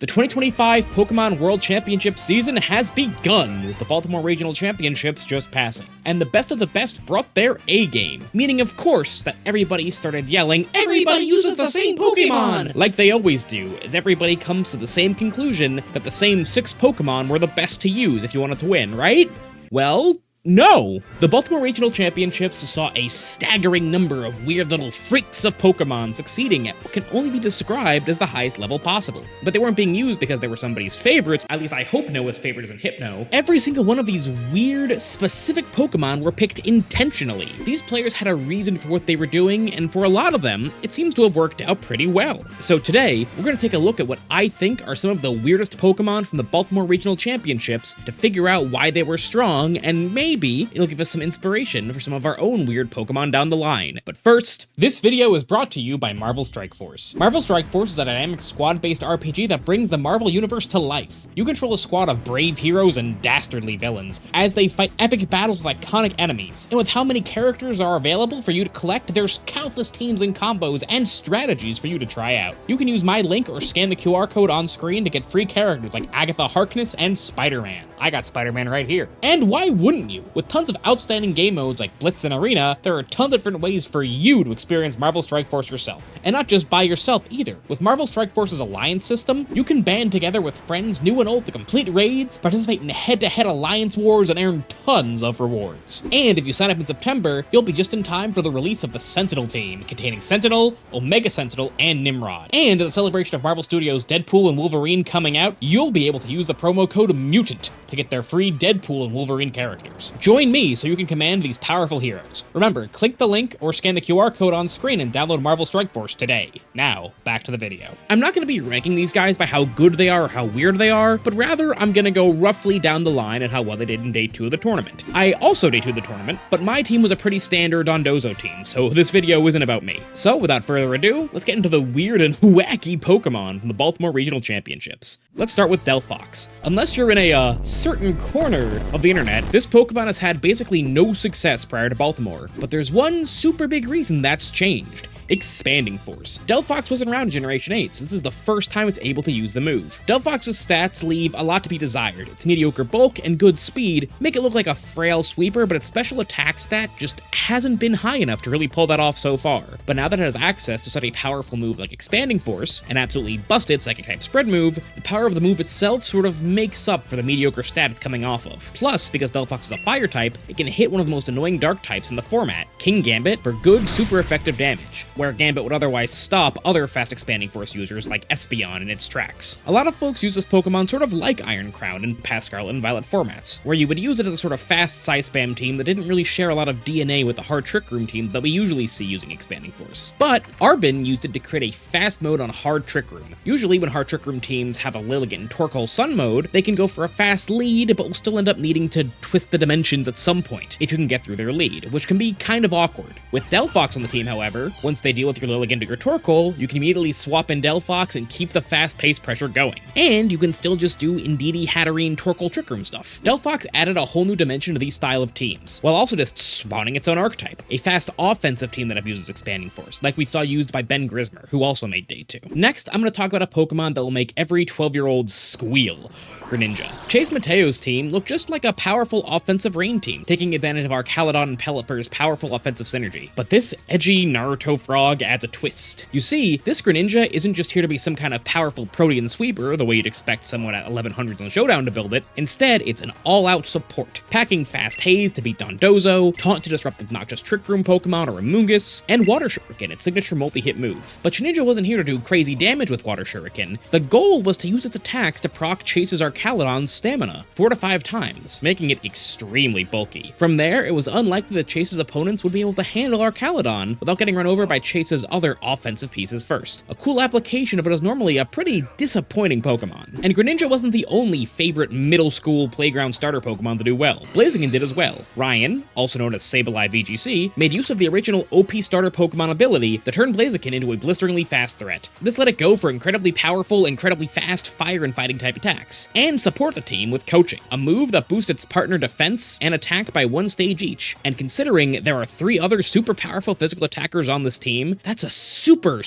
The 2025 Pokemon World Championship season has begun, with the Baltimore Regional Championships just passing. And the best of the best brought their A-game, meaning of course that everybody started yelling, "Everybody uses the same Pokemon!" Like they always do, as everybody comes to the same conclusion that the same 6 Pokemon were the best to use if you wanted to win, right? Well, no! The Baltimore Regional Championships saw a staggering number of weird little freaks of Pokemon succeeding at what can only be described as the highest level possible. But they weren't being used because they were somebody's favorites, at least I hope Noah's favorite isn't Hypno. Every single one of these weird, specific Pokemon were picked intentionally. These players had a reason for what they were doing, and for a lot of them, it seems to have worked out pretty well. So today, we're going to take a look at what I think are some of the weirdest Pokemon from the Baltimore Regional Championships to figure out why they were strong, and maybe it'll give us some inspiration for some of our own weird Pokemon down the line. But first, this video is brought to you by Marvel Strike Force. Marvel Strike Force is a dynamic squad-based RPG that brings the Marvel Universe to life. You control a squad of brave heroes and dastardly villains as they fight epic battles with iconic enemies. And with how many characters are available for you to collect, there's countless teams and combos and strategies for you to try out. You can use my link or scan the QR code on screen to get free characters like Agatha Harkness and Spider-Man. I got Spider-Man right here. And why wouldn't you? With tons of outstanding game modes like Blitz and Arena, there are tons of different ways for you to experience Marvel Strike Force yourself. And not just by yourself either. With Marvel Strike Force's alliance system, you can band together with friends new and old to complete raids, participate in head-to-head alliance wars, and earn tons of rewards. And if you sign up in September, you'll be just in time for the release of the Sentinel team, containing Sentinel, Omega Sentinel, and Nimrod. And in the celebration of Marvel Studios' Deadpool and Wolverine coming out, you'll be able to use the promo code MUTANT to get their free Deadpool and Wolverine characters. Join me so you can command these powerful heroes. Remember, click the link or scan the QR code on screen and download Marvel Strike Force today. Now, back to the video. I'm not going to be ranking these guys by how good they are or how weird they are, but rather I'm going to go roughly down the line at how well they did in Day 2 of the tournament. I also Day 2 of the tournament, but my team was a pretty standard Dondozo team, so this video isn't about me. So without further ado, let's get into the weird and wacky Pokemon from the Baltimore Regional Championships. Let's start with Delphox. Unless you're in a certain corner of the internet, this Pokemon has had basically no success prior to Baltimore, but there's one super big reason that's changed. Expanding Force. Delphox wasn't around in Generation 8, so this is the first time it's able to use the move. Delphox's stats leave a lot to be desired. Its mediocre bulk and good speed make it look like a frail sweeper, but its special attack stat just hasn't been high enough to really pull that off so far. But now that it has access to such a powerful move like Expanding Force, and absolutely busted Psychic-type spread move, the power of the move itself sort of makes up for the mediocre stat it's coming off of. Plus, because Delphox is a fire type, it can hit one of the most annoying dark types in the format, King Gambit, for good, super effective damage, where Gambit would otherwise stop other fast Expanding Force users like Espeon in its tracks. A lot of folks use this Pokemon sort of like Iron Crown in past Scarlet and Violet formats, where you would use it as a sort of fast Psy-Spam team that didn't really share a lot of DNA with the hard Trick Room teams that we usually see using Expanding Force. But Arbin used it to create a fast mode on hard Trick Room. Usually when hard Trick Room teams have a Lilligant and Torkoal Sun mode, they can go for a fast lead, but will still end up needing to twist the dimensions at some point, if you can get through their lead, which can be kind of awkward. With Delphox on the team, however, once they deal with your Lilligant or your Torkoal, you can immediately swap in Delphox and keep the fast-paced pressure going. And you can still just do Indeedee, Hatterene, Torkoal Trick Room stuff. Delphox added a whole new dimension to these style of teams, while also just spawning its own archetype, a fast offensive team that abuses Expanding Force, like we saw used by Ben Grismer, who also made Day 2. Next, I'm going to talk about a Pokemon that will make every 12-year-old squeal. Greninja. Chase Mateo's team looked just like a powerful offensive rain team, taking advantage of our Caledon and Pelipper's powerful offensive synergy. But this edgy Naruto frog adds a twist. You see, this Greninja isn't just here to be some kind of powerful Protean sweeper, the way you'd expect someone at 1100s on Showdown to build it. Instead, it's an all-out support, packing Fast Haze to beat Dondozo, Taunt to disrupt obnoxious Trick Room Pokemon or Amoonguss, and Water Shuriken, its signature multi-hit move. But Greninja wasn't here to do crazy damage with Water Shuriken. The goal was to use its attacks to proc Chase's Caledon's stamina 4 to 5 times, making it extremely bulky. From there, it was unlikely that Chase's opponents would be able to handle our Caledon without getting run over by Chase's other offensive pieces first. A cool application of what is normally a pretty disappointing Pokemon. And Greninja wasn't the only favorite middle school playground starter Pokemon to do well. Blaziken did as well. Ryan, also known as Sableye VGC, made use of the original OP starter Pokemon ability that turned Blaziken into a blisteringly fast threat. This let it go for incredibly powerful, incredibly fast fire and fighting type attacks. And and support the team with coaching, a move that boosts its partner defense and attack by 1 stage each. And considering there are 3 other super powerful physical attackers on this team, that's a super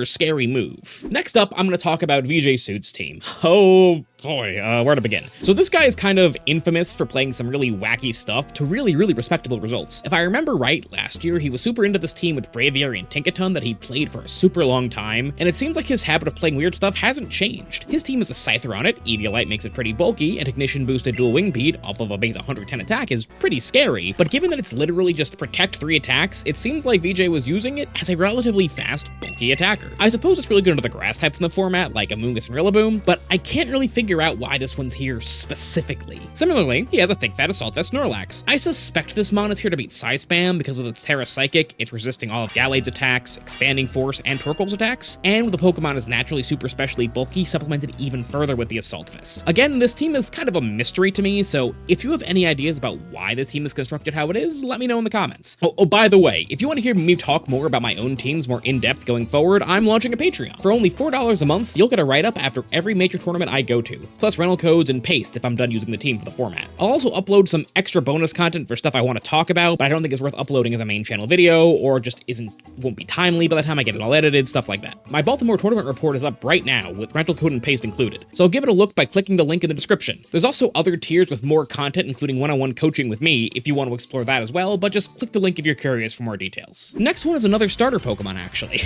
scary move. Next up, I'm going to talk about VJ Suit's team. Oh boy, where to begin? So this guy is kind of infamous for playing some really wacky stuff to really respectable results. If I remember right, last year he was super into this team with Braviary and Tinkaton that he played for a super long time, and it seems like his habit of playing weird stuff hasn't changed. His team is a Scyther on it, Eviolite makes it pretty bulky, and Technician boosted dual wing beat off of a base 110 attack is pretty scary, but given that it's literally just protect 3 attacks, it seems like VJ was using it as a relatively fast, bulky attacker. I suppose it's really good into the grass types in the format, like Amoonguss and Rillaboom, but I can't really figure out why this one's here specifically. Similarly, he has a thick fat Assault Vest Snorlax. I suspect this mon is here to beat Psyspam because with its Terra Psychic, it's resisting all of Gallade's attacks, Expanding Force, and Torkoal's attacks, and with the Pokemon is naturally super specially bulky, supplemented even further with the Assault Vest. Again, this team is kind of a mystery to me, so if you have any ideas about why this team is constructed how it is, let me know in the comments. Oh, by the way, if you want to hear me talk more about my own teams more in-depth going forward, I'm launching a Patreon. For only $4 a month, you'll get a write-up after every major tournament I go to, plus rental codes and paste if I'm done using the team for the format. I'll also upload some extra bonus content for stuff I want to talk about, but I don't think it's worth uploading as a main channel video, or just won't be timely by the time I get it all edited, stuff like that. My Baltimore tournament report is up right now, with rental code and paste included, so give it a look by clicking the link in the description. There's also other tiers with more content, including one-on-one coaching with me, if you want to explore that as well, but just click the link if you're curious for more details. Next one is another starter Pokemon, actually.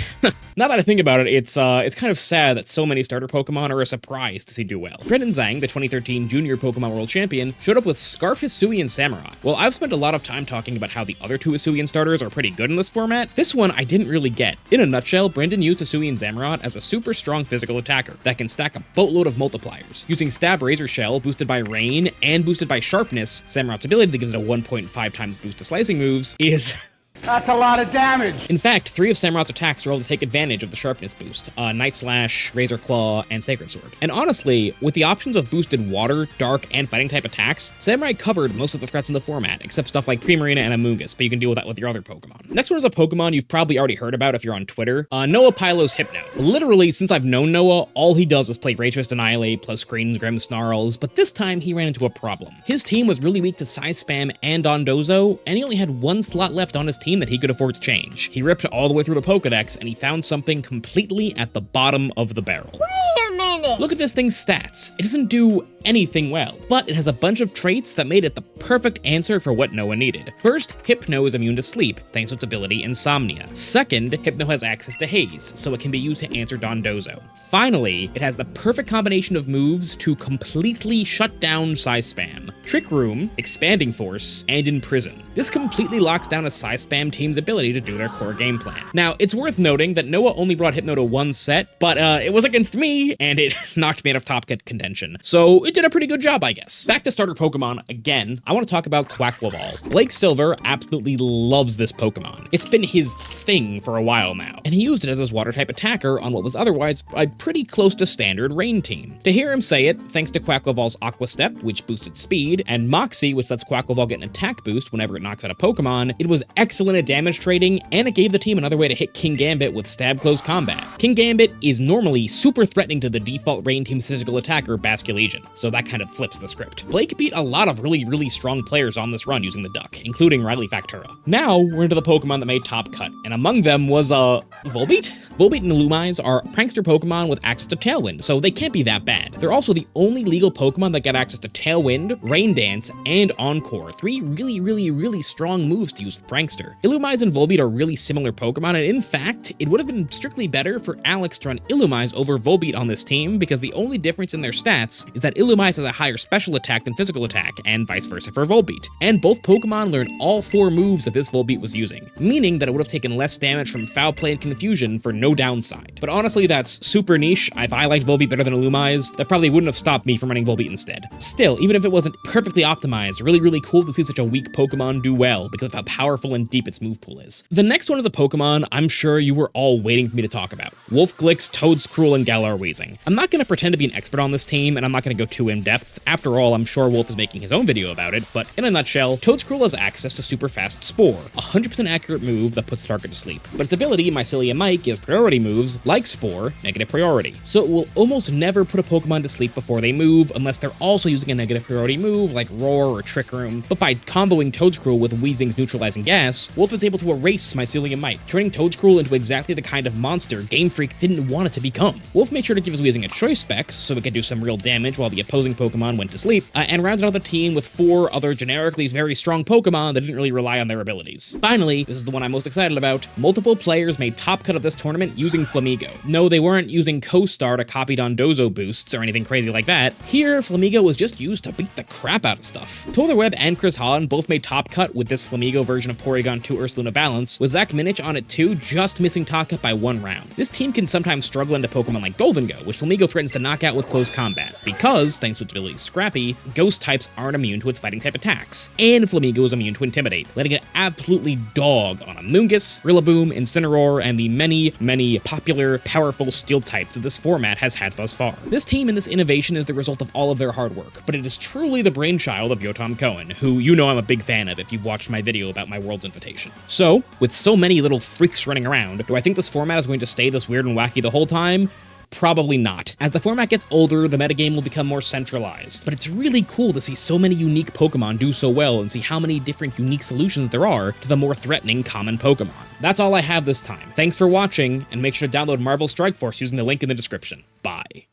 Now that I think about it, it's kind of sad that so many starter Pokemon are a surprise to see do well. Brendan Zhang, the 2013 Junior Pokemon World Champion, showed up with Scarf Hisuian Samurott. Well, I've spent a lot of time talking about how the other 2 Hisuian starters are pretty good in this format. This one I didn't really get. In a nutshell, Brendan used Hisuian Samurott as a super strong physical attacker that can stack a boatload of multipliers. Using Stab Razor Shell, boosted by Rain, and boosted by Sharpness, Samurott's ability that gives it a 1.5 times boost to slicing moves is... That's a lot of damage! In fact, 3 of Samurott's attacks are able to take advantage of the Sharpness boost, Night Slash, Razor Claw, and Sacred Sword. And honestly, with the options of boosted Water, Dark, and Fighting type attacks, Samurai covered most of the threats in the format, except stuff like Primarina and Amoonguss, but you can deal with that with your other Pokemon. Next one is a Pokemon you've probably already heard about if you're on Twitter, Noah Pylo's Hypno. Literally, since I've known Noah, all he does is play Raytrist Annihilate plus Screens, Grim Snarls, but this time he ran into a problem. His team was really weak to Size Spam and Dondozo, and he only had 1 slot left on his team that he could afford to change. He ripped all the way through the Pokedex, and he found something completely at the bottom of the barrel. Wait a minute! Look at this thing's stats. It doesn't do anything well, but it has a bunch of traits that made it the perfect answer for what Noah needed. First, Hypno is immune to sleep, thanks to its ability Insomnia. Second, Hypno has access to Haze, so it can be used to answer Dondozo. Finally, it has the perfect combination of moves to completely shut down Size Spam. Trick Room, Expanding Force, and Imprison. This completely locks down a Size Spam team's ability to do their core game plan. Now, it's worth noting that Noah only brought Hypno to 1 set, but it was against me, and it knocked me out of top contention. So it did a pretty good job, I guess. Back to starter Pokemon again, I want to talk about Quaquaval. Blake Silver absolutely loves this Pokemon. It's been his thing for a while now, and he used it as his water-type attacker on what was otherwise a pretty close to standard rain team. To hear him say it, thanks to Quaquaval's Aqua Step, which boosted speed, and Moxie, which lets Quaquaval get an attack boost whenever it knocks out a Pokemon, it was excellent at damage trading, and it gave the team another way to hit King Gambit with Stab Close Combat. King Gambit is normally super threatening to the default rain team's physical attacker, Basculegion, so that kind of flips the script. Blake beat a lot of really strong players on this run using the Duck, including Riley Factura. Now, we're into the Pokemon that made top cut, and among them was, Volbeat? Volbeat and Illumise are prankster Pokemon with access to Tailwind, so they can't be that bad. They're also the only legal Pokemon that get access to Tailwind, Rain Dance, and Encore, 3 really strong moves to use with Prankster. Illumise and Volbeat are really similar Pokemon, and in fact, it would have been strictly better for Alex to run Illumise over Volbeat on this team, because the only difference in their stats is that Illumise has a higher special attack than physical attack, and vice versa for Volbeat. And both Pokemon learn all 4 moves that this Volbeat was using, meaning that it would have taken less damage from Foul Play and Confusion for no downside. But honestly, that's super niche. If I liked Volbeat better than Illumise, that probably wouldn't have stopped me from running Volbeat instead. Still, even if it wasn't perfectly optimized, really cool to see such a weak Pokemon do well because of how powerful and deep its move pool is. The next one is a Pokemon I'm sure you were all waiting for me to talk about. Wolfglix, Toedscruel, and Galar Weezing. I'm not going to pretend to be an expert on this team, and I'm not going to go too in-depth. After all, I'm sure Wolf is making his own video about it. it, but in a nutshell, Toedscruel has access to super fast Spore, a 100% accurate move that puts the target to sleep. But its ability, Mycelium Mite, gives priority moves, like Spore, negative priority. So it will almost never put a Pokemon to sleep before they move, unless they're also using a negative priority move, like Roar or Trick Room. But by comboing Toedscruel with Weezing's neutralizing gas, Wolf is able to erase Mycelium Mite, turning Toedscruel into exactly the kind of monster Game Freak didn't want it to become. Wolf made sure to give his Weezing a choice specs, so it could do some real damage while the opposing Pokemon went to sleep, and rounded out the team with 4 other generically very strong Pokemon that didn't really rely on their abilities. Finally, this is the one I'm most excited about, multiple players made top cut of this tournament using Flamigo. No, they weren't using Co-Star to copy Dondozo boosts or anything crazy like that. Here, Flamigo was just used to beat the crap out of stuff. Polarweb and Chris Hahn both made top cut with this Flamigo version of Porygon 2 Ursaluna Balance, with Zach Minich on it too, just missing top cut by 1 round. This team can sometimes struggle into Pokemon like Golden Go, which Flamigo threatens to knock out with close combat, because, thanks to its ability Scrappy, Ghost types aren't immune to its fighting type attacks, and Flamigo is immune to Intimidate, letting it absolutely dog on Amoonguss, Rillaboom, Incineroar, and the many popular, powerful steel types that this format has had thus far. This team and this innovation is the result of all of their hard work, but it is truly the brainchild of Yotam Cohen, who you know I'm a big fan of if you've watched my video about my Worlds Invitation. So, with so many little freaks running around, do I think this format is going to stay this weird and wacky the whole time? Probably not. As the format gets older, the metagame will become more centralized, but it's really cool to see so many unique Pokemon do so well and see how many different unique solutions there are to the more threatening common Pokemon. That's all I have this time. Thanks for watching, and make sure to download Marvel Strike Force using the link in the description. Bye.